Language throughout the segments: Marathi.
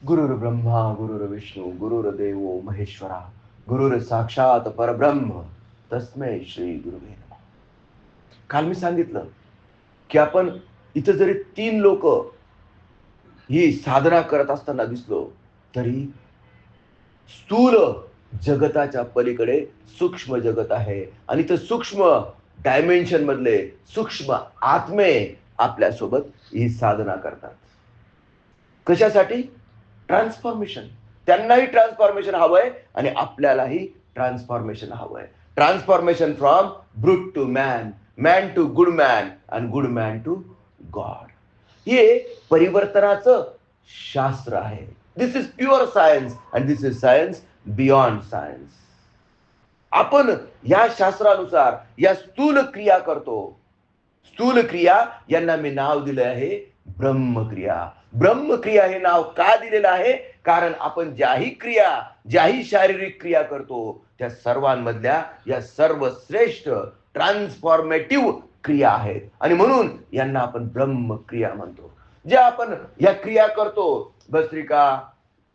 गुरुर्ब्रह्मा गुरुर्विष्णू गुरुर्देवो महेश्वरा गुरुर साक्षात परब्रह्म तस्मै श्री गुरुवे नमः. काल मी सांगितलं की आपण इथं जरी 3 लोक ही साधना करत असताना दिसलो तरी स्थूल जगताच्या पलीकडे सूक्ष्म जगत आहे आणि ते सूक्ष्म डायमेन्शन मधले सूक्ष्म आत्मे आपल्यासोबत ही साधना करतात. कशासाठी? ट्रान्सफॉर्मेशन. त्यांनाही ट्रान्सफॉर्मेशन हवंय आणि आपल्यालाही ट्रान्सफॉर्मेशन हवंय. Transformation from brute to man, man to good man and good man to god. हे परिवर्तनाचं शास्त्र आहे. This is pure science and this is science beyond science. आपण या शास्त्रानुसार या स्थूल क्रिया करतो. स्थूल क्रिया यांना मी नाव दिलं आहे ब्रह्मक्रिया. ब्रह्मक्रिया हे नाव का दिलेलं आहे? कारण आपण ज्याही क्रिया, ज्याही शारीरिक क्रिया करतो त्या सर्वांमधल्या या सर्वश्रेष्ठ ट्रान्सफॉर्मेटिव्ह क्रिया आहेत आणि म्हणून यांना आपण ब्रह्मक्रिया म्हणतो. जे आपण या क्रिया करतो, भस्त्रिका,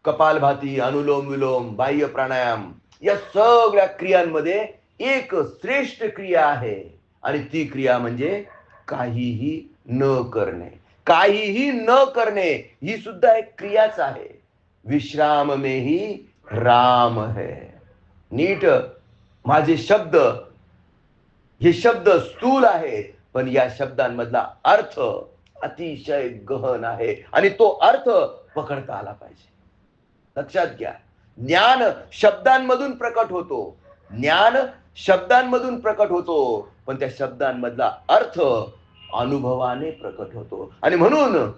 कपालभाती, अनुलोम विलोम, बाह्य प्राणायाम, या सगळ्या क्रियांमध्ये एक श्रेष्ठ क्रिया आहे आणि ती क्रिया म्हणजे काहीही न करणे. काहीही न करणे ही सुद्धा एक क्रियाच आहे. विश्राम में ही राम है. नीट माझे शब्द, हे शब्द स्थूल आहेत पण या शब्दांमधला अर्थ अतिशय गहन आहे आणि तो अर्थ पकडता आला पाहिजे. लक्षात घ्या, ज्ञान शब्दांमधून प्रकट होतो. ज्ञान शब्दांमधून प्रकट होतो पण त्या शब्दांमधला अर्थ अनुभवाने प्रकट होतो आणि म्हणून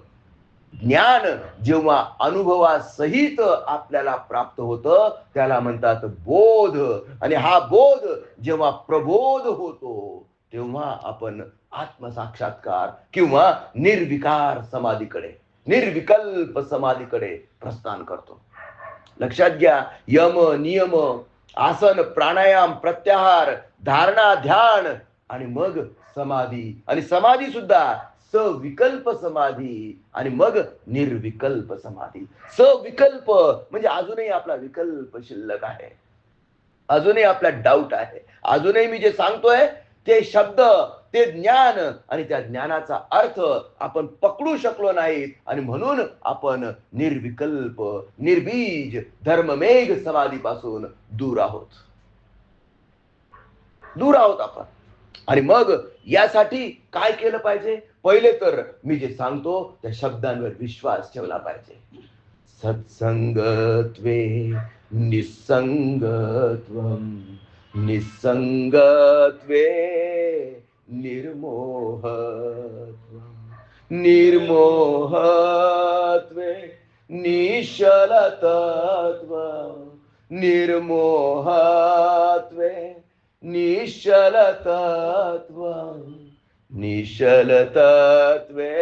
ज्ञान जेव्हा अनुभवासहित आपल्याला प्राप्त होतं त्याला म्हणतात बोध. आणि हा बोध जेव्हा प्रबोध होतो तेव्हा आपण आत्मसाक्षात्कार किंवा निर्विकार समाधीकडे, निर्विकल्प समाधीकडे प्रस्थान करतो. लक्षात घ्या, यम, नियम, आसन, प्राणायाम, प्रत्याहार, धारणा, ध्यान आणि मग समाधी, आणि समाधी सुद्धा सविकल्प समाधी आणि मग निर्विकल्प समाधी. सविकल्प म्हणजे अजूनही आपला विकल्प शिल्लक आहे, अजूनही आपला डाऊट आहे, अजूनही मी जे सांगतोय ते शब्द, ते ज्ञान आणि त्या ज्ञानाचा अर्थ आपण पकडू शकलो नाहीत आणि म्हणून आपण निर्विकल्प, निर्बीज, धर्ममेघ समाधीपासून दूर आहोत, दूर आहोत आपण. आणि मग यासाठी काय केलं पाहिजे? पहिले तर मी जे सांगतो त्या शब्दांवर विश्वास ठेवला पाहिजे. सत्संगत्वे निसंगत्वम, निसंगत्वे निर्मोहत्वम, निर्मोहत्वे निश्चलतत्वम, निर्मोहत्वे निश्चलतत्वम, निश्चलतत्वे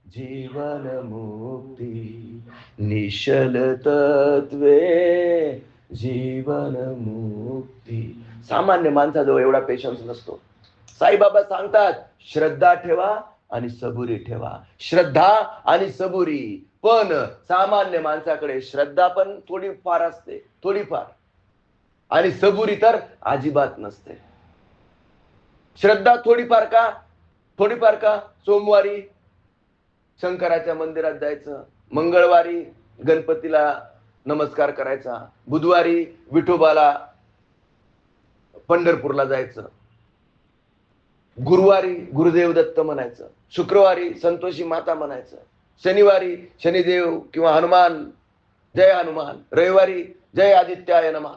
जीवन मुक्ती, निश्चलतत्वे जीवन मुक्ती. सामान्य माणसाजवळ एवढा पेशन्स नसतो. साईबाबा सांगतात श्रद्धा ठेवा आणि सबुरी ठेवा, श्रद्धा आणि सबुरी. पण सामान्य माणसाकडे श्रद्धा पण थोडीफार असते, थोडीफार, आणि सबुरी तर अजिबात नसते. श्रद्धा थोडीफार का? थोडीफार का? सोमवारी शंकराच्या मंदिरात जायचं, मंगळवारी गणपतीला नमस्कार करायचा, बुधवारी विठोबाला पंढरपूरला जायचं, गुरुवारी गुरुदेव दत्त म्हणायचं, शुक्रवारी संतोषी माता म्हणायचं, शनिवारी शनिदेव किंवा हनुमान, जय हनुमान, रविवारी जय आदित्याय नमः,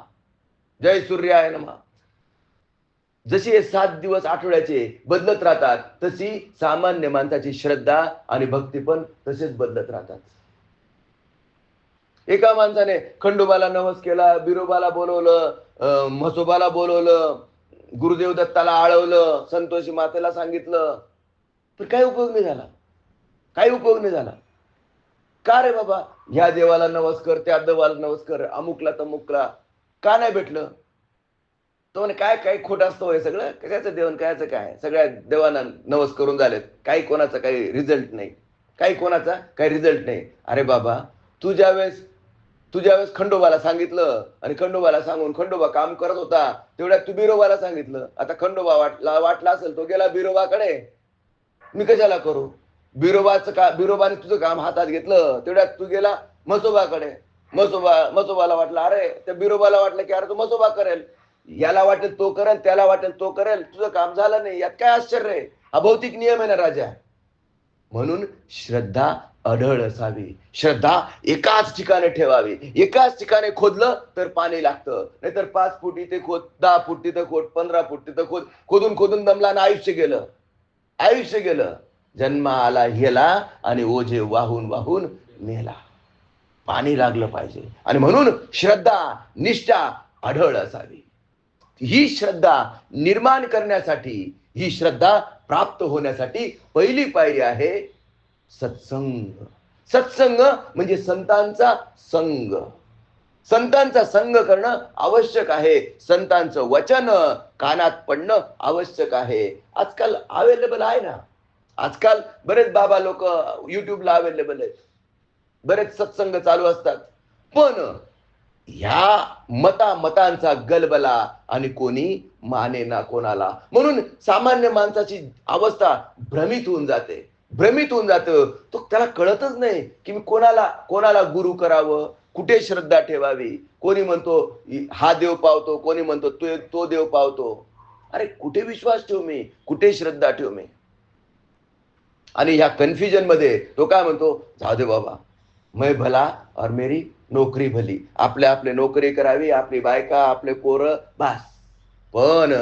जय सूर्याय नमः. जशी हे 7 दिवस आठवड्याचे बदलत राहतात तशी सामान्य माणसाची श्रद्धा आणि भक्ती पण तसेच बदलत राहतात. एका माणसाने खंडोबाला नवस केला, बिरोबाला बोलवलं, म्हसोबाला बोलवलं, गुरुदेव दत्ताला आळवलं, संतोषी मातेला सांगितलं, पण काही उपयोग नाही झाला, काही उपयोग नाही झाला. का रे बाबा? ह्या देवाला नवस कर, त्या देवाला नवस कर, अमुकला तमुकला, का नाही भेटलं? तो म्हणे काय काय खोट असतो हे सगळं, कशाचं देवन, कायचं काय, सगळ्या देवांना नवस करून झालेत, काही कोणाचा काही रिझल्ट नाही, काही कोणाचा काही रिझल्ट नाही. अरे बाबा, तू ज्यावेळेस खंडोबाला सांगितलं आणि खंडोबाला सांगून खंडोबा काम करत होता, तेवढ्यात तू बिरोबाला सांगितलं. आता खंडोबा वाटला असेल, तो गेला बिरोबाकडे, मी कशाला करू? बिरोबाने तुझं काम हातात घेतलं, तेवढ्यात तू गेला म्हसोबाकडे. म्हसोबाला वाटलं, अरे त्या बिरोबाला वाटलं की अरे तो म्हसोबा करेल, याला वाटेल तो करेल, त्याला वाटेल तो करेल, तुझं काम झालं नाही. यात काय आश्चर्य आहे? हा भौतिक नियम आहे ना राजा. म्हणून श्रद्धा अढळ असावी, श्रद्धा एकाच ठिकाणी ठेवावी. एकाच ठिकाणी खोदलं तर पाणी लागतं, नाहीतर 5 फूट इथे खोद, 10 फूट तिथं खोद, 15 फूट तिथं खोद, खोदून खोदून दमला आणि आयुष्य गेलं. जन्म आला गेला आणि ओझे वाहून वाहून नेला. पाणी लागलं पाहिजे. आणि म्हणून श्रद्धा, निष्ठा अढळ असावी. ही श्रद्धा निर्माण करण्यासाठी, ही श्रद्धा प्राप्त होण्यासाठी पहिली पायरी आहे सत्संग. सत्संग म्हणजे संतांचा संग करणं आवश्यक आहे. संतांचं वचन कानात पडणं आवश्यक आहे. आजकाल अवेलेबल आहे ना, आजकाल बरेच बाबा लोक युट्यूबला अवेलेबल आहेत, बरेच सत्संग चालू असतात. पण ह्या मतांचा गलबला आणि कोणी माने ना कोणाला. म्हणून सामान्य माणसाची अवस्था भ्रमित होऊन जातं. तो त्याला कळतच नाही की मी कोणाला गुरु करावं, कुठे श्रद्धा ठेवावी. कोणी म्हणतो हा देव पावतो, कोणी म्हणतो तो देव पावतो. अरे कुठे विश्वास ठेवू मी, कुठे श्रद्धा ठेवू मी? आणि ह्या कन्फ्युजन मध्ये तो काय म्हणतो, जाऊ दे बाबा, मैं भला और मेरी नोकरी भली. आपले नोकरी करावी, आपली बायका, आपले पोरं, बस. पण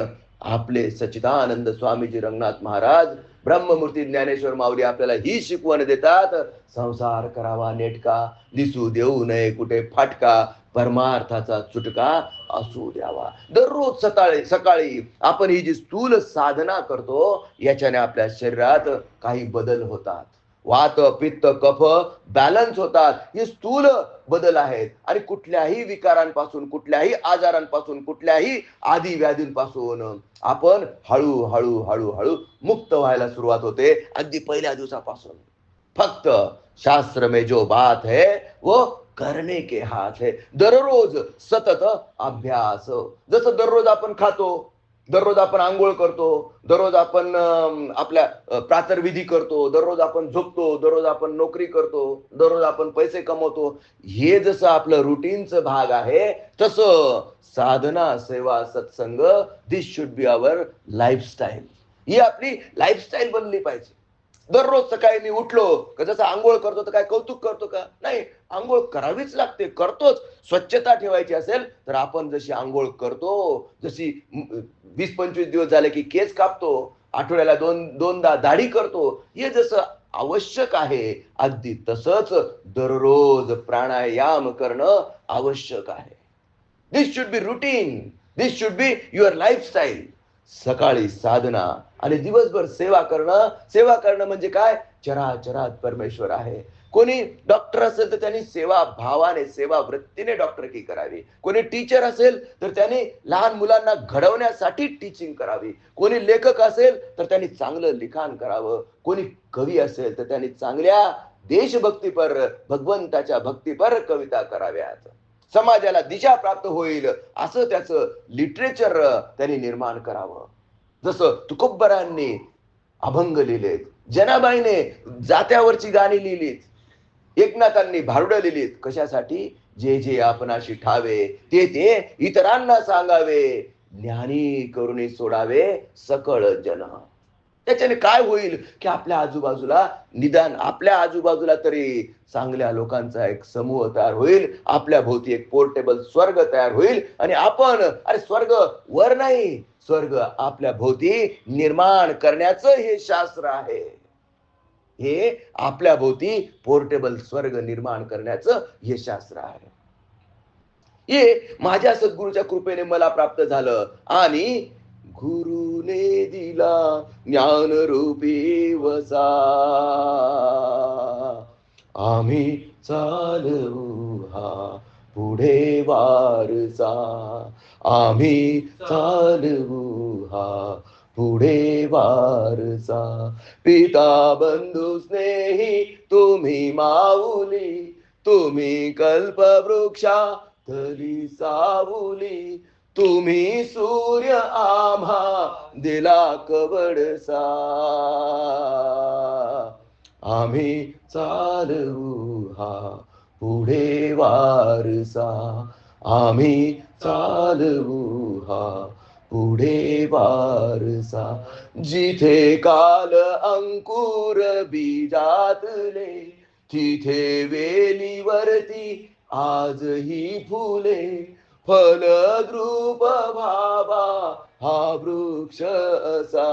आपले सच्चिदानंद स्वामीजी रंगनाथ महाराज, ब्रह्ममूर्ती ज्ञानेश्वर माऊली आपल्याला ही शिकवण देतात, संसार करावा नेटका, दिसू देऊ नये कुठे फाटका, परमार्थाचा चुटका असू द्यावा. दररोज सकाळी आपण ही जी स्थूल साधना करतो, याच्याने आपल्या शरीरात काही बदल होतात. वात, पित्त, कफ बॅलन्स होतात. हे स्थूल बदल आहेत. आणि कुठल्याही विकारांपासून, कुठल्याही आजारांपासून, कुठल्याही आदी व्याधींपासून आपण हळू मुक्त व्हायला सुरुवात होते, अगदी पहिल्या दिवसापासून. फक्त शास्त्र में जो बात है वो करने के हाथ है. दररोज सतत अभ्यास. जसं दररोज आपण खातो, दररोज आपण आंघोळ करतो, दररोज आपण आपल्या प्रातर्विधी करतो, दररोज आपण झोपतो, दररोज आपण नोकरी करतो, दररोज आपण पैसे कमवतो, हे जसं आपलं रुटीनचं भाग आहे, तसं साधना, सेवा, सत्संग, दिस शुड बी अवर लाईफस्टाईल. ही आपली लाईफस्टाईल बनली पाहिजे. दररोज सकाळी मी उठलो का जसं आंघोळ करतो तर काय कौतुक करतो का? नाही, आंघोळ करावीच लागते, करतोच. स्वच्छता ठेवायची असेल तर आपण जशी आंघोळ करतो, जशी 20-25 दिवस झाले की केस कापतो, आठवड्याला दोनदा दाढी करतो, हे जसं आवश्यक आहे, अगदी तसंच दररोज प्राणायाम करणं आवश्यक आहे. This should be routine, this should be your lifestyle. सकाळी साधना आणि दिवसभर सेवा करणं म्हणजे काय? चराचरात परमेश्वर आहे. कोणी डॉक्टर असेल तर त्यांनी सेवा भावाने, सेवा वृत्तीने डॉक्टरकी करावी. कोणी टीचर असेल तर त्यांनी लहान मुलांना घडवण्यासाठी टीचिंग करावी. कोणी लेखक असेल तर त्यांनी चांगलं लिखाण करावं. कोणी कवी असेल तर त्यांनी चांगल्या देशभक्तीपर, भगवंताच्या भक्तीपर कविता कराव्यात. समाजाला दिशा प्राप्त होईल असं त्याचं लिटरेचर त्यांनी निर्माण करावं. जसं तुकोबरांनी अभंग लिहिलेत, जनाबाईने जात्यावरची गाणी लिहिलीत, एकनाथांनी भारुडं लिहिलीत. कशासाठी? जे जे आपणाशी ठावे ते इतरांना सांगावे, ज्ञानी करुणी सोडावे सकळ जन. त्याच्याने काय होईल की आपल्या आजूबाजूला तरी चांगल्या लोकांचा एक समूह तयार होईल, आपल्या भोवती एक पोर्टेबल स्वर्ग तयार होईल. आणि आपण, अरे स्वर्ग वर नाही, स्वर्ग आपल्या भोवती निर्माण करण्याचं हे शास्त्र आहे. हे आपल्या भोवती पोर्टेबल स्वर्ग निर्माण करण्याचं हे शास्त्र आहे. हे माझ्या सद्गुरूच्या कृपेने मला प्राप्त झालं. आणि गुरुने दिला ज्ञान रूपी वसा, आम्ही चालवू हा पुढे वारसा, आम्ही चालवू हा पुढे वारसा. पिता बंधू स्नेही तुम्ही माऊली, तुम्ही कल्पवृक्षातली सावली, तुम्ही सूर्य आम्हा दिला कवडसा. आम्ही चालवू हा पुढे वारसा, आम्ही चालवू हा पुढे वारसा. जिथे काल अंकुर बीजातले, तिथे वेलीवरती आजही फुले. फलद्रूप भावा हा वृक्ष असा,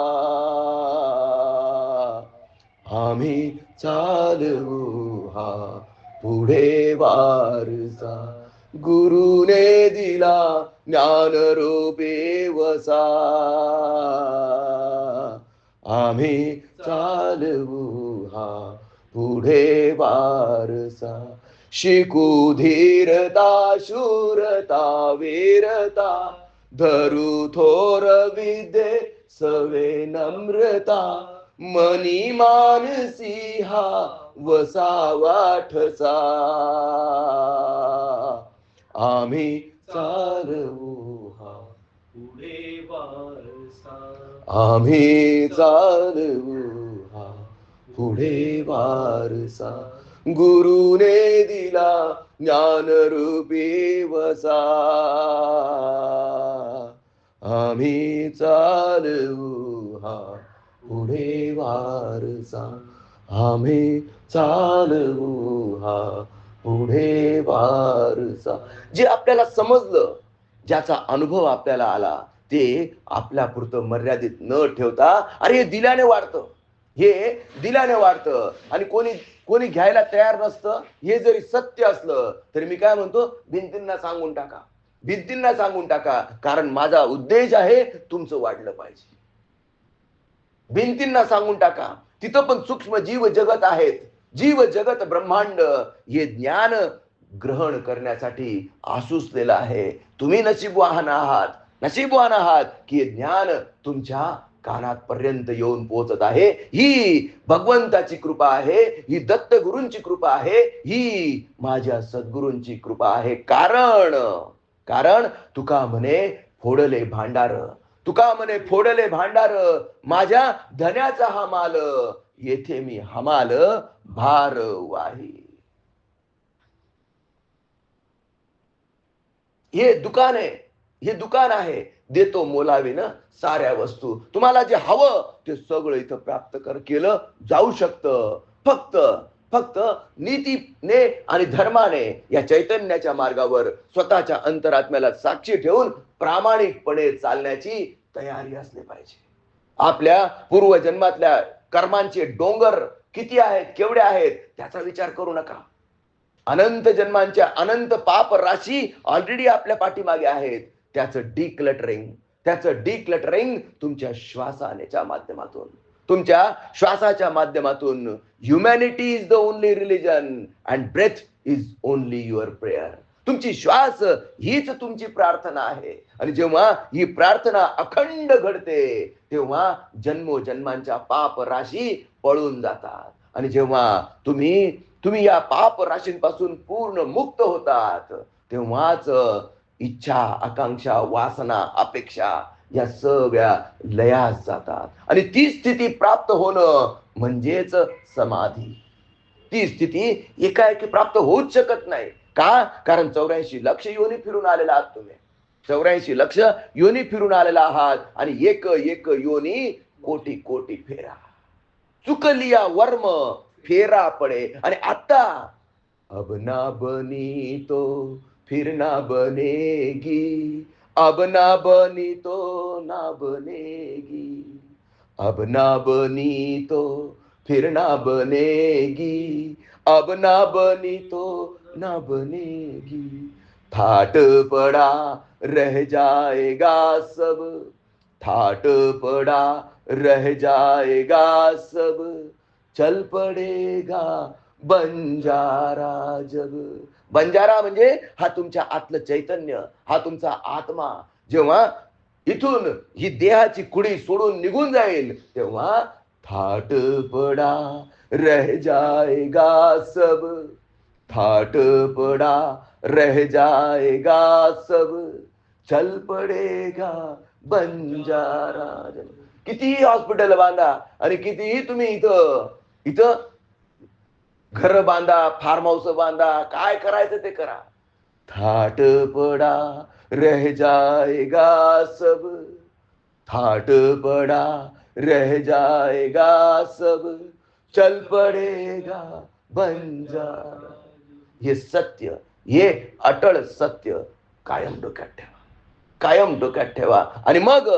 आम्ही चालवू हा पुढे वारसा. गुरुने दिला ज्ञान रूपे वसा, आम्ही चालवू हा पुढे वारसा. शिकू धीरता शूरता वीरता, धरू थोर विद्ये सवे नम्रता. मनी मानसी हा वसावा ठसा, आम्ही चालवू हा पुढे वारसा, आम्ही चालवू हा पुढे वारसा. गुरुने दिला ज्ञान रूपी वसा, आम्ही चालवू हा पुढे वारसा, आम्ही चालवू हा पुढे वारसा. जे आपल्याला समजलं, ज्याचा अनुभव आपल्याला आला, ते आपल्यापुरतं मर्यादित न ठेवता, अरे हे दिल्याने वाढतं, हे दिल्याने वाढतं. आणि कोणी कोणी घ्यायला तयार नसतं. हे जरी सत्य असलं तरी मी काय म्हणतो, भिंतींना सांगून टाका, भिंतींना सांगून टाका, कारण माझा उद्देश आहे तुमचं वाढलं पाहिजे. भिंतींना सांगून टाका, तिथं पण सूक्ष्म जीव जगत आहेत, जीव जगत ब्रह्मांड हे ज्ञान ग्रहण करण्यासाठी आसुसलेलं आहे. तुम्ही नशीबवान आहात, नशीबवान आहात की हे ज्ञान तुमच्या कानात पर्यंत येऊन पोहोचत आहे. ही भगवंताची कृपा आहे, ही दत्त गुरूंची कृपा आहे, ही माझ्या सद्गुरूंची कृपा आहे. कारण कारण तुका म्हणे फोडले भांडार, तुका म्हणे फोडले भांडार, माझ्या धन्याचा हा माल, येथे मी हमाल भार वाही. हे दुकान आहे, हे दुकान आहे, देतो मोलावीनं साऱ्या वस्तू. तुम्हाला जे हवं ते सगळं इथं प्राप्त केलं जाऊ शकतं. फक्त फक्त नीतीने आणि धर्माने या चैतन्याच्या मार्गावर स्वतःच्या अंतरात्म्याला साक्षी ठेवून प्रामाणिकपणे चालण्याची तयारी असली पाहिजे. आपल्या पूर्वजन्मातल्या कर्मांचे डोंगर किती आहेत, केवढे आहेत, त्याचा विचार करू नका. अनंत जन्मांच्या अनंत पाप राशी ऑलरेडी आपल्या पाठीमागे आहेत. त्याचं डिक्लटरिंग तुमच्या श्वासाच्या माध्यमातून, तुमच्या श्वासाच्या माध्यमातून. Humanity is the only religion and breath is only your prayer. तुमची श्वास हीच तुमची प्रार्थना आहे. आणि जेव्हा ही प्रार्थना अखंड घडते तेव्हा जन्मोजन्मांच्या पाप राशी पळून जातात. आणि जेव्हा तुम्ही या पाप राशींपासून पूर्ण मुक्त होतात तेव्हाच इच्छा, आकांक्षा, वासना, अपेक्षा या सगळ्या लयास जातात. आणि ती स्थिती प्राप्त होणं म्हणजेच समाधी. ती स्थिती एकाएकी प्राप्त होऊच शकत नाही. का? कारण 84 लक्ष योनी फिरून आलेला आहात तुम्ही. 84 लक्ष योनी फिरून आलेला आहात. आणि एक एक योनी कोटी कोटी फेरा. चुकलिया वर्म फेरा पडे. आणि आता अब ना बनी तो फिर ना बनेगी, अब ना बनी तो ना बनेगी, अब ना बनी तो फिर ना बनेगी, अब ना बनी तो ना बनेगी. ठाट पड़ा रह जाएगा सब, ठाट पड़ा रह जाएगा सब, चल पडेगा बंजारा जब. बंजारा म्हणजे हा तुमच्या आतलं चैतन्य, हा तुमचा आत्मा. जेव्हा इथून ही देहाची कुडी सोडून निघून जाईल तेव्हा ठाट पडा रह जाएगा सब, ठाट पड़ा रह जाएगा सब, चल पडेगा बंजारा. कितीही हॉस्पिटल बांधा आणि कितीही तुम्ही इथं इथं घर बांधा, फार्म हाऊस बांधा, काय करायचं ते करा. ठाट पड़ा रह जाएगा सब, ठाट पड़ा रह जाएगा सब, चल पड़ेगा बंजारा. हे सत्य, हे अटळ सत्य कायम डोक्यात ठेवा, कायम डोक्यात ठेवा. आणि मग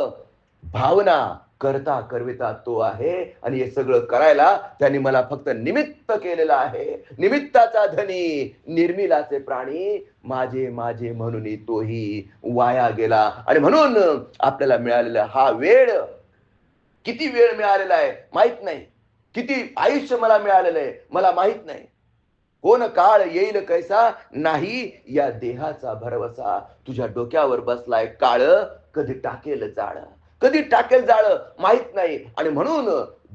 भावना करता करविता तो आहे. आणि हे सगळं करायला त्यांनी मला फक्त निमित्त केलेलं आहे. निमित्ताचा धनी निर्मिलाचे प्राणी, माझे माझे म्हणून तोही वाया गेला. आणि म्हणून आपल्याला मिळालेला हा वेळ, किती वेळ मिळालेला आहे माहित नाही, किती आयुष्य मला मिळालेलं आहे मला माहित नाही. कोण काळ येईल कैसा, नाही या देहाचा भरवसा. तुझ्या डोक्यावर बसलाय काळ, कधी टाकेल जाळ, कधी टाकेल जाळ माहित नाही. आणि म्हणून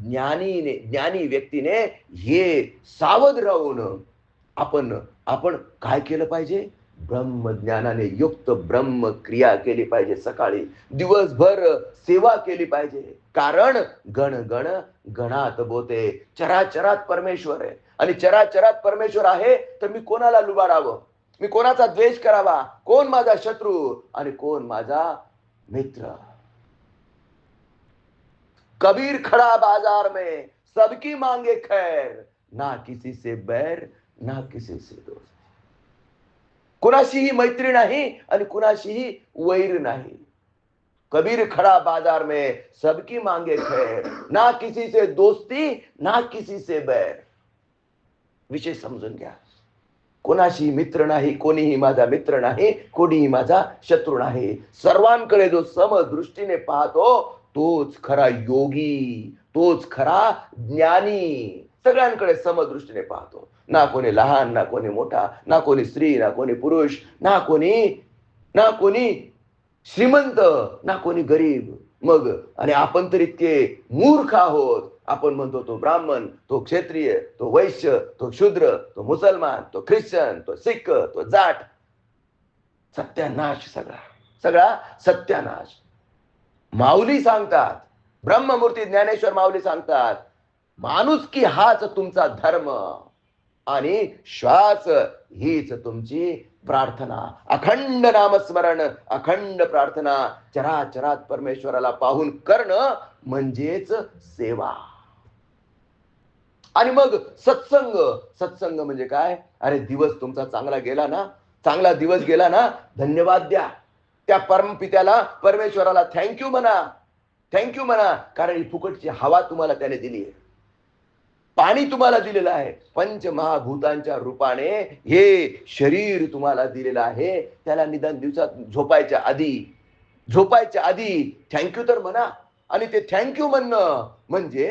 ज्ञानी व्यक्तीने हे सावध राहून आपण आपण काय केलं पाहिजे, ब्रह्मज्ञानाने युक्त ब्रह्म क्रिया केली पाहिजे. सकाळी दिवसभर सेवा केली पाहिजे. कारण गण गण गणात बोते, चराचरात परमेश्वर आहे. आणि चराचरात परमेश्वर आहे तर मी कोणाला लुबाडावं, मी कोणाचा द्वेष करावा, कोण माझा शत्रू आणि कोण माझा मित्र. कबीर खड़ा बाजार में सबकी मांगे खैर, ना किसी से बैर ना किसी से दोस्त. कुणाशीही मैत्री नाही आणि कुणाशीही वैर नाही. कबीर खड़ा बाजार में सबकी मांगे खैर, ना किसी से दोस्ती ना किसी से बैर. विषय समजून घ्या. कोणाशी मित्र नाही, कोणीही माझा मित्र नाही, कोणीही माझा शत्रू नाही. सर्वांकडे जो समदृष्टीने पाहतो तोच खरा योगी, तोच खरा ज्ञानी. सगळ्यांकडे समदृष्टीने पाहतो. ना कोणी लहान ना कोणी मोठा, ना कोणी स्त्री ना कोणी पुरुष, ना कोणी श्रीमंत ना कोणी गरीब. मग आणि आपण तर इतके मूर्ख आहोत. आपण म्हणतो तो ब्राह्मण, तो क्षत्रिय, तो वैश्य, तो शूद्र, तो मुसलमान, तो ख्रिश्चन, तो सिख, तो जाट. सत्यानाश, सगळा सगळा सत्यानाश. माऊली सांगतात, ब्रह्ममूर्ती ज्ञानेश्वर माऊली सांगतात, माणुसकी हाच तुमचा धर्म आणि श्वास हीच तुमची प्रार्थना. अखंड नामस्मरण, अखंड प्रार्थना, चराचरात परमेश्वराला पाहून करणं म्हणजेच सेवा. आणि मग सत्संग. सत्संग म्हणजे काय, अरे दिवस तुमचा चांगला गेला ना, चांगला दिवस गेला ना, धन्यवाद द्या त्या परमपित्याला, परमेश्वराला थँक्यू म्हणा, थँक्यू म्हणा. कारण ही फुकटची हवा तुम्हाला त्याने दिली आहे, पाणी तुम्हाला दिलेलं आहे, पंचमहाभूतांच्या रूपाने हे शरीर तुम्हाला दिलेलं आहे. त्याला निदान दिवसात झोपायच्या आधी थँक्यू तर म्हणा. आणि ते थँक्यू म्हणणं म्हणजे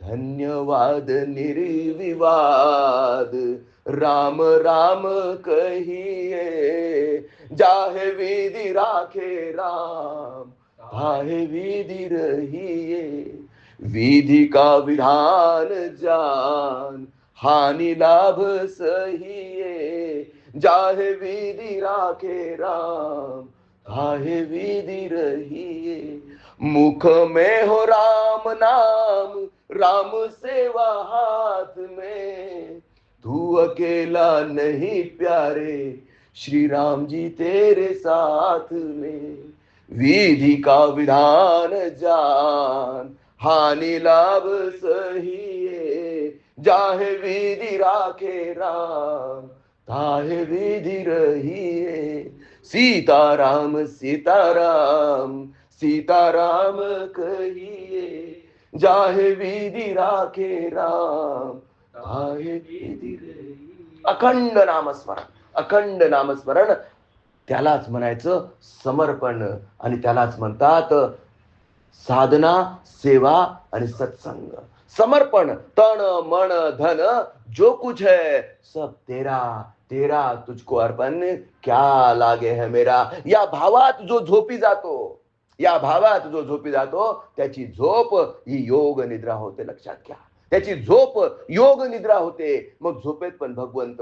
धन्यवाद निर्विवाद, राम राम कहिए, जाहे विधि राखे राम, ताहे विधि रहिए. विधि का विधान जान, हानि लाभ सहिए, जाहे विधि राखे राम, ताहे विधि रहिए. मुख में हो राम नाम, राम सेवा हाथ में, तू अकेला नहीं प्यारे, श्री राम जी तेरे साथ में. विधि का विधान जान, हानि लाभ सहिए, जाहे विधि राखे राम, ताहे विधि रहिए. सीताराम सीताराम सीताराम कहिए, जाहे विधि राखे राम, ताहे विधि रहिए. अखंड नामस्मरण, अखंड नामस्मरण, त्यालाच म्हणायचं समर्पण. आणि त्यालाच म्हणतात साधना, सेवा आणि सत्संग. समर्पण, तन मन धन जो कुछ है सब तेरा, तेरा तुझको अर्पण, क्या लागे है मेरा. या भावात जो झोपी जातो, या भावात जो झोपी जातो त्याची झोप ही योग निद्रा होते. लक्षात घ्या, त्याची झोप योग निद्रा होते. मग झोपेत पण भगवंत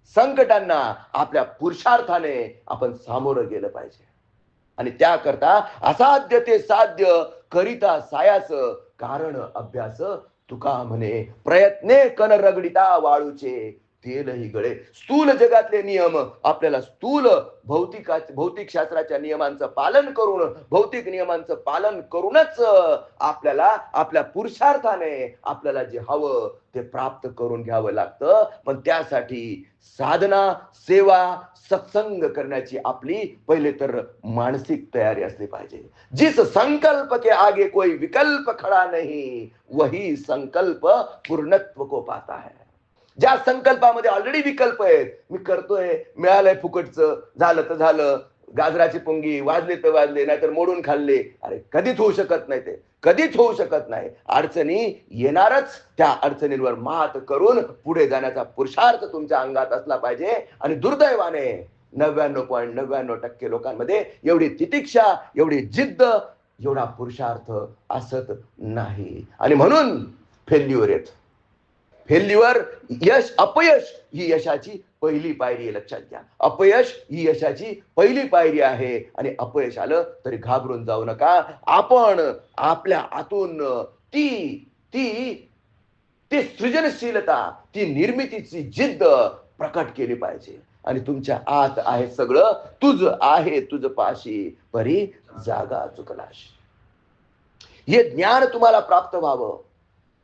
संकटांना आपल्या पुरुषार्थाने आपण सामोरं गेलं पाहिजे. आणि त्याकरता असाध्य ते साध्य करिता सायास, कारण अभ्यास तुका म्हणे. प्रयत्ने कन रगडिता वाळूचे तेलही गळे. स्थूल जगातले नियम आपल्याला स्थूल भौतिक शास्त्राच्या नियमांचं पालन करून, भौतिक नियमांचं पालन करूनच आपल्याला आपल्या पुरुषार्थाने आपल्याला जे हवं ते प्राप्त करून घ्यावं लागतं. पण त्यासाठी साधना, सेवा, सत्संग करण्याची आपली पहिले तर मानसिक तयारी असली पाहिजे. जिस संकल्प के आगे कोई विकल्प खड़ा नहीं, वही संकल्प पूर्णत्व को पाता है. ज्या संकल्पामध्ये ऑलरेडी विकल्प आहेत, मी करतोय, मिळालंय फुकटचं, झालं तर झालं, गाजराची पुंगी वाजले तर वाजले, नाहीतर मोडून खाल्ले, अरे कधीच होऊ शकत नाही, ते कधीच होऊ शकत नाही. अडचणी येणारच. त्या अडचणींवर मात करून पुढे जाण्याचा पुरुषार्थ तुमच्या अंगात असला पाहिजे. आणि दुर्दैवाने 99.99% लोकांमध्ये एवढी तितिक्षा, एवढी जिद्द, एवढा पुरुषार्थ असत नाही. आणि म्हणून फेल्युअर येत. फेल्युअर, अपयश ही यशाची पहिली पायरी आहे, लक्षात घ्या. अपयश ही यशाची पहिली पायरी आहे. आणि अपयश आलं तरी घाबरून जाऊ नका. आपण आपल्या आतून ती ती ती सृजनशीलता, ती निर्मितीची जिद्द प्रकट केली पाहिजे. आणि तुमच्या आत आहे सगळं, तुझ आहे तुझ पाशी, परी जागा चुकलाशी. हे ज्ञान तुम्हाला प्राप्त व्हावं,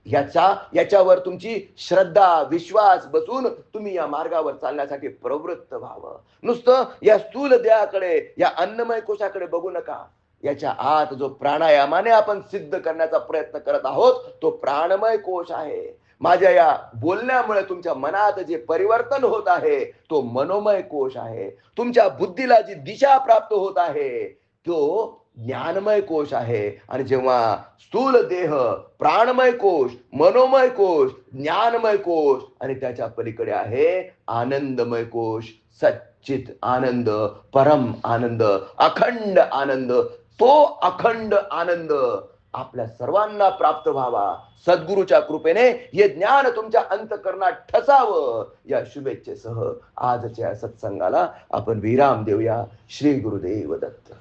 याच्यावर तुमची श्रद्धा, विश्वास बसून तुम्ही या मार्गावर चालण्यासाठी प्रवृत्त व्हावं. नुसतं या स्थूल देहाकडे, या अन्नमय कोशाकडे बघू नका. याच्या आत जो प्राणायामाने आपण सिद्ध करण्याचा प्रयत्न करत आहोत, तो प्राणमय कोश आहे. माझ्या या बोलण्यामुळे तुमच्या मनात जे परिवर्तन होत आहे, तो मनोमय कोश आहे. तुमच्या बुद्धीला जी दिशा प्राप्त होत आहे, तो ज्ञानमय कोश आहे. आणि जेव्हा स्थूल देह, प्राणमय कोश, मनोमय कोश, ज्ञानमय कोश आणि त्याच्या पलीकडे आहे आनंदमय कोश, सच्चित आनंद, परम आनंद, अखंड आनंद, तो अखंड आनंद आपल्या सर्वांना प्राप्त व्हावा. सद्गुरूच्या कृपेने हे ज्ञान तुमच्या अंतःकरणात ठसावं, या शुभेच्छेसह आजच्या सत्संगाला आपण विराम देऊया. श्री गुरुदेव दत्त.